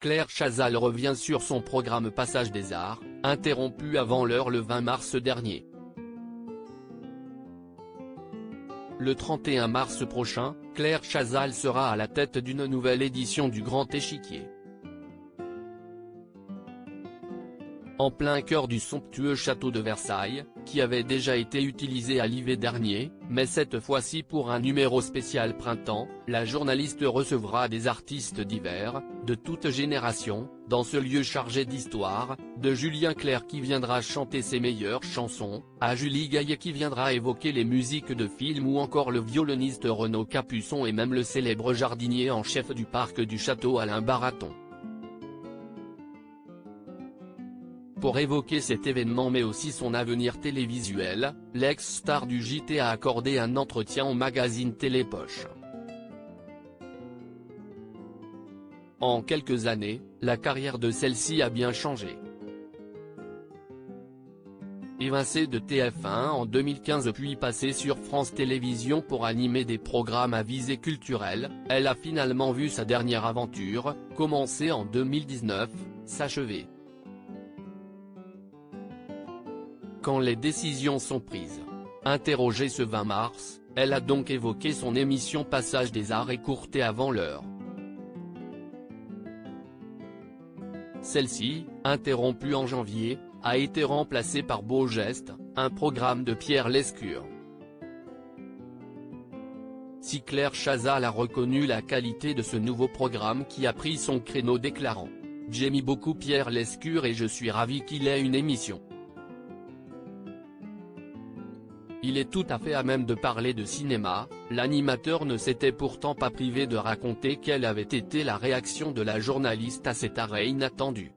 Claire Chazal revient sur son programme Passage des Arts, interrompu avant l'heure le 20 mars dernier. Le 31 mars prochain, Claire Chazal sera à la tête d'une nouvelle édition du Grand Échiquier. En plein cœur du somptueux château de Versailles, qui avait déjà été utilisé à l'hiver dernier, mais cette fois-ci pour un numéro spécial printemps, la journaliste recevra des artistes divers, de toute génération, dans ce lieu chargé d'histoire, de Julien Clerc qui viendra chanter ses meilleures chansons, à Julie Gaillet qui viendra évoquer les musiques de films ou encore le violoniste Renaud Capuçon et même le célèbre jardinier en chef du parc du château Alain Baraton. Pour évoquer cet événement mais aussi son avenir télévisuel, l'ex-star du JT a accordé un entretien au magazine Télépoche. En quelques années, la carrière de celle-ci a bien changé. Évincée de TF1 en 2015 puis passée sur France Télévisions pour animer des programmes à visée culturelle, elle a finalement vu sa dernière aventure, commencée en 2019, s'achever. Quand les décisions sont prises. Interrogée ce 20 mars, elle a donc évoqué son émission Passage des Arts écourtée avant l'heure. Celle-ci, interrompue en janvier, a été remplacée par Beau Geste, un programme de Pierre Lescure. Si Claire Chazal a reconnu la qualité de ce nouveau programme qui a pris son créneau déclarant « J'aime beaucoup Pierre Lescure et je suis ravi qu'il ait une émission. Il est tout à fait à même de parler de cinéma », l'animateur ne s'était pourtant pas privé de raconter quelle avait été la réaction de la journaliste à cet arrêt inattendu.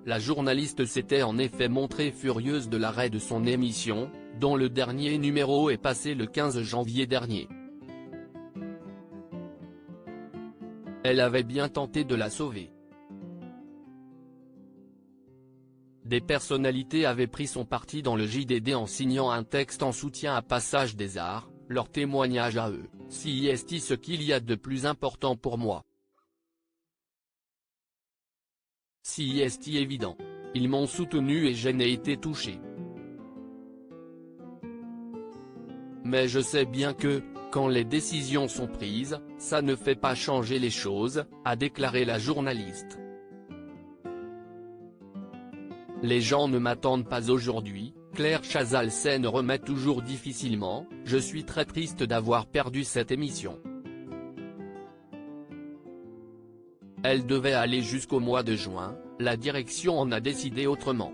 La journaliste s'était en effet montrée furieuse de l'arrêt de son émission, dont le dernier numéro est passé le 15 janvier dernier. Elle avait bien tenté de la sauver. Des personnalités avaient pris son parti dans le JDD en signant un texte en soutien à Passage des Arts, leur témoignage à eux, « Si est ce qu'il y a de plus important pour moi. Si est évident. Ils m'ont soutenu et je n'ai été touché. Mais je sais bien que, quand les décisions sont prises, ça ne fait pas changer les choses », a déclaré la journaliste. Les gens ne m'attendent pas aujourd'hui, Claire Chazal s'en remet toujours difficilement, je suis très triste d'avoir perdu cette émission. Elle devait aller jusqu'au mois de juin, la direction en a décidé autrement.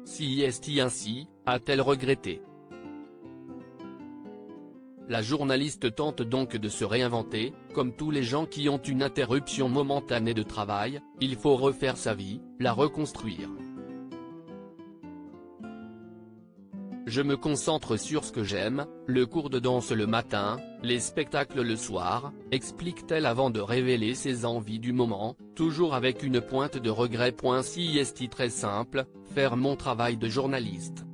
Si est ainsi, a-t-elle regretté. La journaliste tente donc de se réinventer, comme tous les gens qui ont une interruption momentanée de travail, il faut refaire sa vie, la reconstruire. Je me concentre sur ce que j'aime, le cours de danse le matin, les spectacles le soir, explique-t-elle avant de révéler ses envies du moment, toujours avec une pointe de regret. Si est très simple, faire mon travail de journaliste.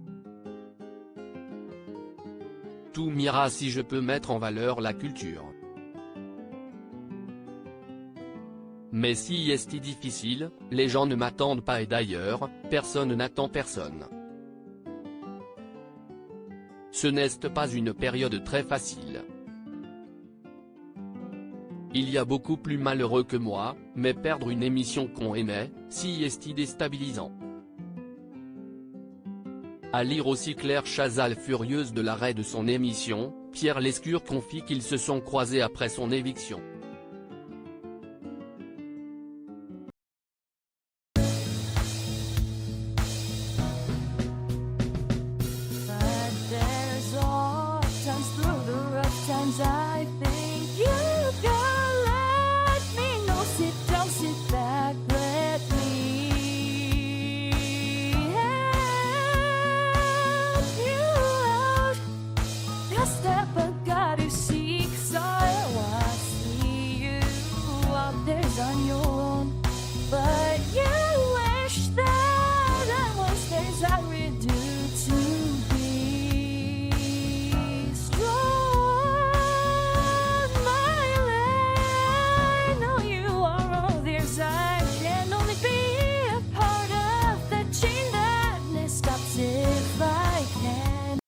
Tout m'ira si je peux mettre en valeur la culture. Mais si est difficile, les gens ne m'attendent pas et d'ailleurs, personne n'attend personne. Ce n'est pas une période très facile. Il y a beaucoup plus malheureux que moi, mais perdre une émission qu'on aimait, si est déstabilisant. À lire aussi Claire Chazal furieuse de l'arrêt de son émission, Pierre Lescure confie qu'ils se sont croisés après son éviction.